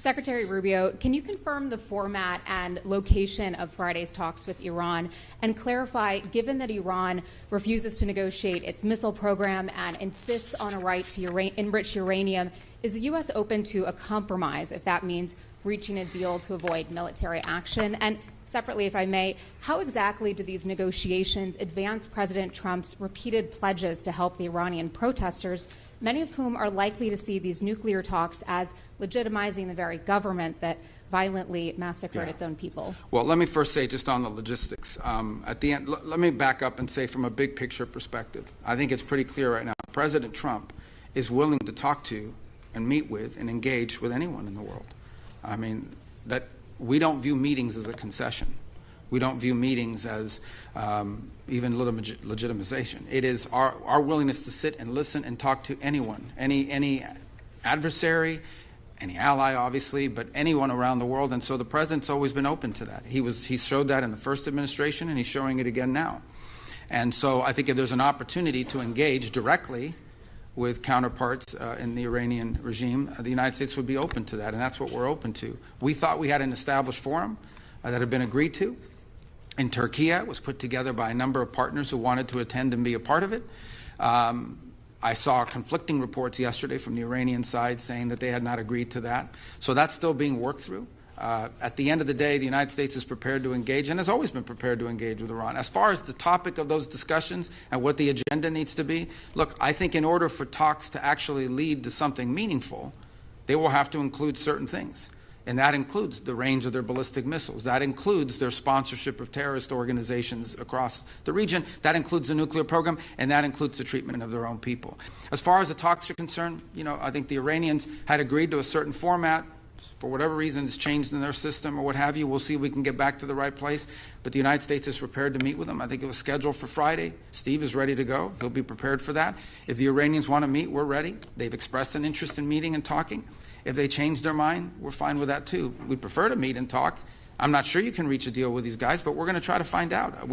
Secretary Rubio, can you confirm the format and location of Friday's talks with Iran and clarify, given that Iran refuses to negotiate its missile program and insists on a right to enrich uranium, is the U.S. open to a compromise if that means reaching a deal to avoid military action? And separately, if I may, how exactly do these negotiations advance President Trump's repeated pledges to help the Iranian protesters, many of whom are likely to see these nuclear talks as legitimizing the very government that violently massacred its own people? Well, let me first say just on the logistics. At the end, let me back up and say from a big picture perspective, I think it's pretty clear right now, President Trump is willing to talk to and meet with and engage with anyone in the world. I mean, that we don't view meetings as a concession. We don't view meetings as even legitimization. It is our willingness to sit and listen and talk to anyone, any adversary, any ally, obviously, but anyone around the world. And so the president's always been open to that. He showed that in the first administration, and he's showing it again now. And so I think if there's an opportunity to engage directly with counterparts in the Iranian regime, the United States would be open to that, and that's what we're open to. We thought we had an established forum that had been agreed to. In Turkey, it was put together by a number of partners who wanted to attend and be a part of it. I saw conflicting reports yesterday from the Iranian side saying that they had not agreed to that. So that's still being worked through. At the end of the day, the United States is prepared to engage and has always been prepared to engage with Iran. As far as the topic of those discussions and what the agenda needs to be, look, I think in order for talks to actually lead to something meaningful, they will have to include certain things. And that includes the range of their ballistic missiles. That includes their sponsorship of terrorist organizations across the region. That includes the nuclear program, and that includes the treatment of their own people. As far as the talks are concerned, I think the Iranians had agreed to a certain format. For whatever reason, it's changed in their system or what have you. We'll see if we can get back to the right place. But the United States is prepared to meet with them. I think it was scheduled for Friday. Steve is ready to go. He'll be prepared for that. If the Iranians want to meet, we're ready. They've expressed an interest in meeting and talking. If they change their mind, we're fine with that too. We'd prefer to meet and talk. I'm not sure you can reach a deal with these guys, but we're going to try to find out.